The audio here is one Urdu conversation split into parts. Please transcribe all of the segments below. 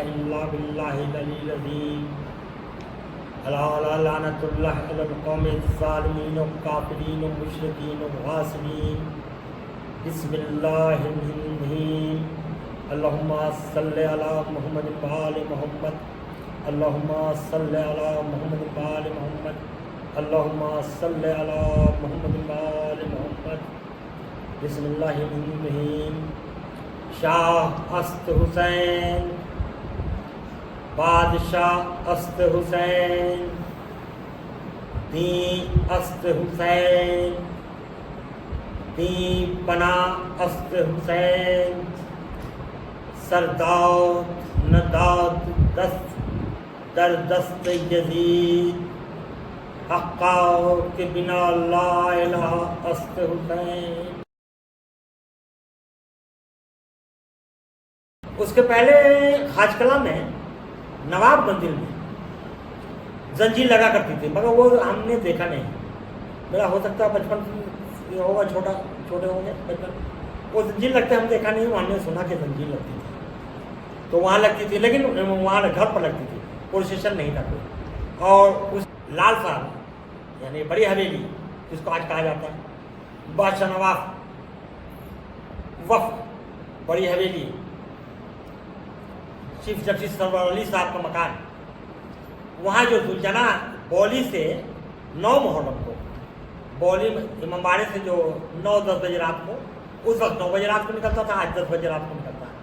إلا بالله العلي العظيم ألا لعنة الله على القوم الظالمين والكافرين والمشركين والغاسلين بسم الله الرحيم اللهم صل على محمد وآل محمد اللهم صل على محمد وآل محمد اللهم صل على محمد وآل محمد بسم الله الرحمن الرحيم شاہ است حسین بادشاہ است حسین دین است حسین دین پناہ است حسین سرداد نداد دست در دست یزید حقا کے بنا لا الہ است حسین. اس کے پہلے خواجہ کلام میں نواب مندر میں زنجیر لگا کرتی تھی، مگر وہ ہم نے دیکھا نہیں. میرا ہو سکتا ہے بچپن ہوگا، چھوٹے ہوں گے بچپن، وہ زنجیر لگتے ہم دیکھا نہیں. ہم نے سنا کہ زنجیر لگتی تھی تو وہاں لگتی تھی، لیکن وہاں گھر پر لگتی تھی، پولیس اسٹیشن نہیں تھا کوئی. اور اس لال صاحب یعنی بڑی حویلی جس کو آج کہا جاتا ہے بادشاہ نواز وفد بڑی حویلی، چیف جسٹس سرور علی صاحب کا مکان، وہاں جو زلجنا بولی سے 9 محرم کو بولی امام باڑے سے جو 9-10 بجے رات کو، اس وقت 9 بجے رات کو نکلتا تھا، آج 10 بجے رات کو نکلتا ہے.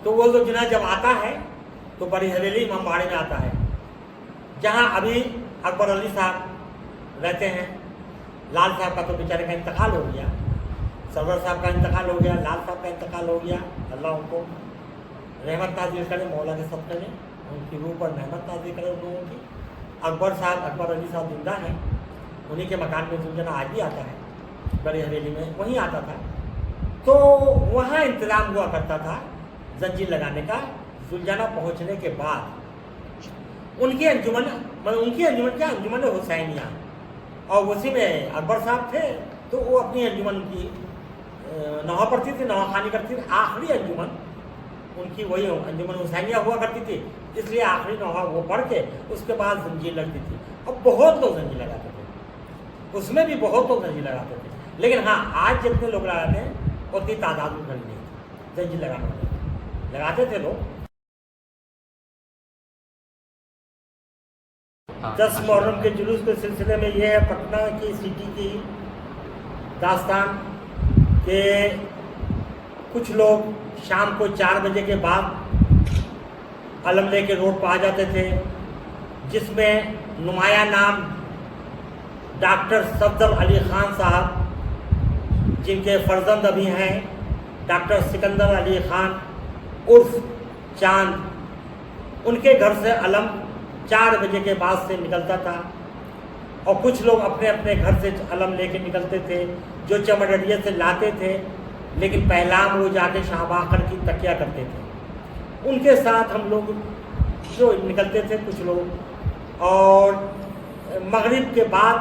تو وہ زلجنا جب آتا ہے تو بڑی حویلی امام باڑے میں آتا ہے، جہاں ابھی اکبر علی صاحب رہتے ہیں. لال صاحب کا تو بیچارے کا انتقال ہو گیا، سرور صاحب کا انتقال ہو گیا، لال صاحب کا انتقال ہو گیا. اللہ ان کو رحمت نازل کرے، مولا کے صدقے میں ان کی روح پر رحمت نازل کرے ان لوگوں کی. اکبر صاحب، اکبر علی صاحب زندہ ہیں، انہی کے مکان میں زلجنا آج بھی آتا ہے، بڑی حویلی میں وہیں آتا تھا. تو وہاں انتظام ہوا کرتا تھا زنجیر لگانے کا. زلجنا پہنچنے کے بعد ان کی انجمن کیا انجمن حسینیہ، اور اسی میں اکبر صاحب تھے تو وہ اپنی انجمن کی نوحہ پڑھتی تھی، نوحہ خوانی کرتی تھی. آخری انجمن ان کی وہی انجمن حسینیہ ہوا کرتی تھی، اس لیے آخری نوحہ وہ پڑھ کے اس کے بعد زنجیر لگتی تھی. اب بہت لوگ زنجیر لگاتے تھے، اس میں بھی بہت لوگ زنجیر لگاتے تھے. لیکن ہاں آج جتنے لوگ لگاتے ہیں اتنی تعداد میں کھڑی نہیں تھی زنجیر لگانے والے، لگاتے تھے لوگ. 10 محرم کے جلوس کے سلسلے میں یہ ہے پٹنہ کی سٹی کی داستان کہ کچھ لوگ شام کو 4 بجے کے بعد علم لے کے روڈ پہ آ جاتے تھے، جس میں نمایاں نام ڈاکٹر صفدر علی خان صاحب، جن کے فرزند ابھی ہیں ڈاکٹر سکندر علی خان عرف چاند، ان کے گھر سے علم 4 بجے کے بعد سے نکلتا تھا. اور کچھ لوگ اپنے اپنے گھر سے علم لے کے نکلتے تھے، جو چمڈڑیے سے لاتے تھے، لیکن پہلام وہ جا کے شاہ باقر کی تکیہ کرتے تھے. ان کے ساتھ ہم لوگ جو نکلتے تھے کچھ لوگ، اور مغرب کے بعد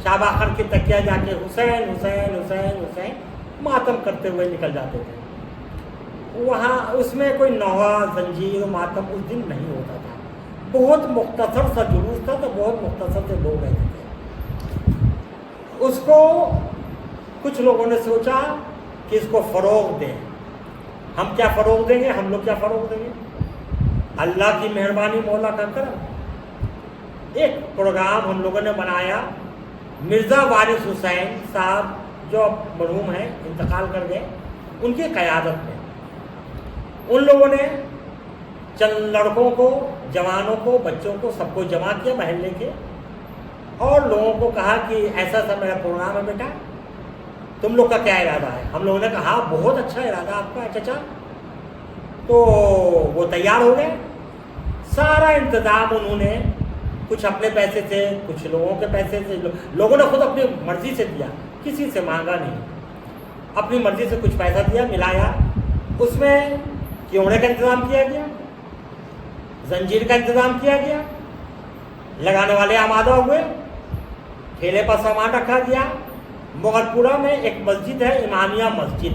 شاہ باقر کی تکیہ جا کے حسین حسین حسین حسین ماتم کرتے ہوئے نکل جاتے تھے. وہاں اس میں کوئی نوحہ زنجیر و ماتم اس دن نہیں ہوتا تھا. بہت مختصر سا جلوس تھا تو بہت مختصر سے لوگ رہتے تھے. اس کو کچھ لوگوں نے سوچا کہ اس کو فروغ دیں. ہم کیا فروغ دیں گے، ہم لوگ کیا فروغ دیں گے؟ اللہ کی مہربانی، مولا کا کرم. ایک پروگرام ہم لوگوں نے بنایا. مرزا وارث حسین صاحب جو مرحوم ہیں، انتقال کر گئے، ان کی قیادت میں ان لوگوں نے چند لڑکوں کو، جوانوں کو، بچوں کو، سب کو جمع کیا محلے کے، اور لوگوں کو کہا کہ ایسا سا میرا پروگرام ہے بیٹا، تم لوگ کا کیا ارادہ ہے؟ ہم لوگوں نے کہا ہاں بہت اچھا ارادہ آپ کا چچا. تو وہ تیار ہو گئے. سارا انتظام انہوں نے کچھ اپنے پیسے سے، کچھ لوگوں کے پیسے سے، لوگوں نے خود اپنی مرضی سے دیا، کسی سے مانگا نہیں، اپنی مرضی سے کچھ پیسہ دیا، ملایا. اس میں کیوڑے کا انتظام کیا گیا، زنجیر کا انتظام کیا گیا، لگانے والے آمادہ ہوئے، ٹھیلے پر سامان رکھا گیا. مغل پورہ میں ایک مسجد ہے، امامیہ مسجد،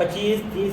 25, 30,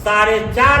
4:30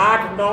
8, 9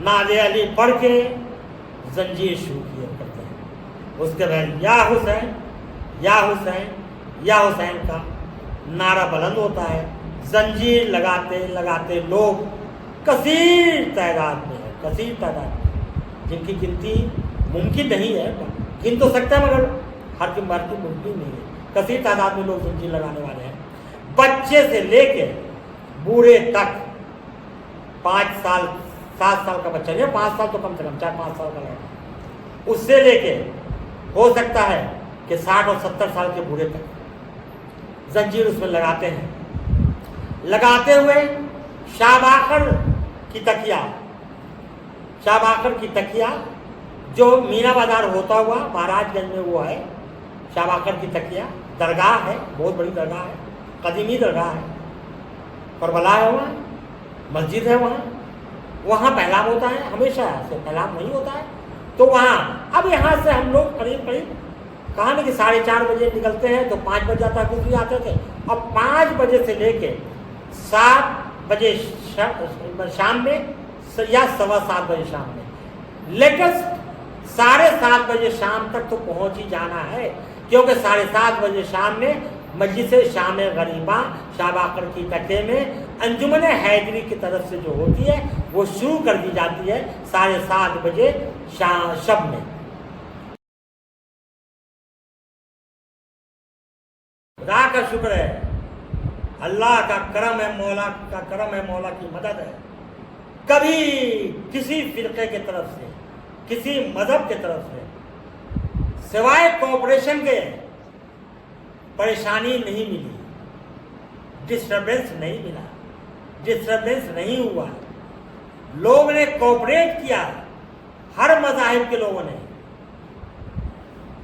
نعت علی پڑھ کے زنجیر شروع کیا کرتے ہیں. اس کے بعد یا حسین یا حسین یا حسین کا نعرہ بلند ہوتا ہے. زنجیر لگاتے لگاتے لوگ کثیر تعداد میں ہے، کثیر تعداد میں، جن کی گنتی ممکن نہیں ہے، گن تو سکتا ہے مگر ہر کی مرضی ممکن نہیں ہے. کثیر تعداد میں لوگ زنجیر لگانے والے ہیں. بچے سے لے کے بوڑھے تک، 5 سال 7 سال کا بچہ نہیں، 5 سال تو کم سے کم 4-5 سال کا لڑکا، اس سے لے کے ہو سکتا ہے کہ 60 اور 70 سال کے بوڑھے تک زنجیر اس میں لگاتے ہیں. لگاتے ہوئے شاہ باقر کی تکیا، شاہ باقر کی تکیا جو مینا بازار ہوتا ہوا مہاراج گنج میں وہ ہے. شاہ باقر کی تکیا درگاہ ہے، بہت بڑی درگاہ ہے، قدیمی درگاہ ہے، کربلا ہے، وہاں مسجد ہے، وہاں پہلام ہوتا ہے. ہمیشہ سے پہلام نہیں ہوتا ہے تو وہاں اب یہاں سے ہم لوگ قریب کہا نا کہ 4:30 بجے نکلتے ہیں تو 5 بج جاتا ہے، گزری آتے تھے. اب 5 بجے سے لے کے 7 بجے شام میں یا 7:15 بجے شام میں، لیٹسٹ 7:30 بجے شام تک تو پہنچ ہی جانا ہے، کیونکہ 7:30 بجے شام میں مجلس شام غریباں شاہ باقر کی تکے میں انجمن حیدری کی طرف سے جو ہوتی ہے وہ شروع کر دی جاتی ہے 7:30 بجے شب میں. خدا کا شکر ہے، اللہ کا کرم ہے، مولا کا کرم ہے، مولا کی مدد ہے. کبھی کسی فرقے کی طرف سے، کسی مذہب کی طرف سے سوائے کوآپریشن کے پریشانی نہیں ملی، ڈسٹربنس نہیں ملا، ڈسٹربنس نہیں ہوا. لوگ نے کوآپریٹ کیا، ہر مذاہب کے لوگوں نے.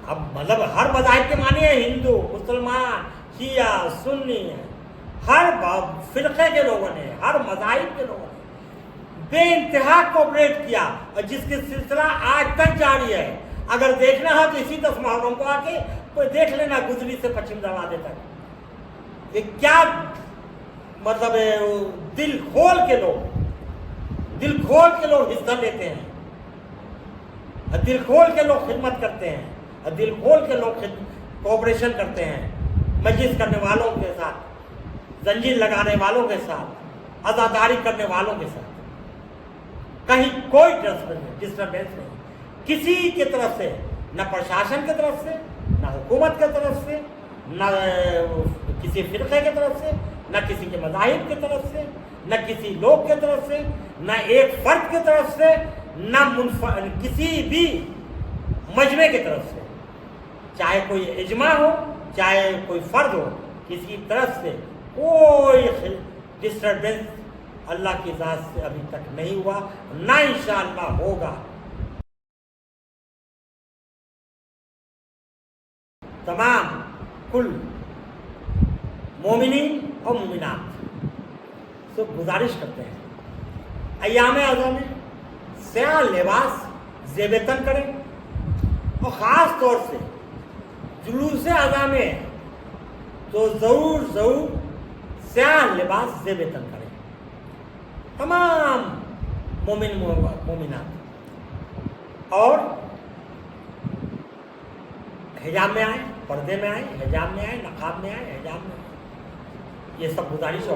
اب مطلب ہر مذاہب کے معنی ہے ہندو، مسلمان، شیعہ، سنی، ہر فرقے کے لوگوں نے، ہر مذاہب کے لوگوں نے بے انتہا کوآپریٹ کیا، اور جس کی سلسلہ آج تک جاری ہے. اگر دیکھنا ہو تو اسی 10 محرم کو آ کے کوئی دیکھ لینا، گجری سے پچھم دروازے تک یہ کیا مطلب ہے. دل کھول کے لوگ حصہ لیتے ہیں، دل کھول کے لوگ خدمت کرتے ہیں، اور دل کھول کے لوگ کوآپریشن کرتے ہیں مجلس کرنے والوں کے ساتھ، زنجیر لگانے والوں کے ساتھ، عزاداری کرنے والوں کے ساتھ. کہیں کوئی ڈسٹربنس نہیں کسی کی طرف سے، نہ پرشاسن کی طرف سے، نہ حکومت کی طرف سے، نہ کسی فرقے کی طرف سے، نہ کسی کے مذاہب کی طرف سے، نہ کسی لوگ کی طرف سے، نہ ایک فرد کی طرف سے، نہ کسی بھی مجمع کی طرف سے. چاہے کوئی اجماع ہو، چاہے کوئی فرد ہو، کسی طرف سے کوئی ڈسٹربنس اللہ کی ذات سے ابھی تک نہیں ہوا، نہ انشاءاللہ ہوگا. تمام کل مومنین اور مومنات سے گزارش کرتے ہیں ایام اعظم میں سیاہ لباس زیب تن کریں، اور خاص طور سے جلوس اعظم میں تو ضرور سیاہ لباس زیب تن کریں تمام مومن مومنات. اور حجاب میں آئیں، پردے میں آئیں، حجاب میں آئیں، نقاب میں آئیں، حجاب میں آئیں. یہ سب گزارش ہے.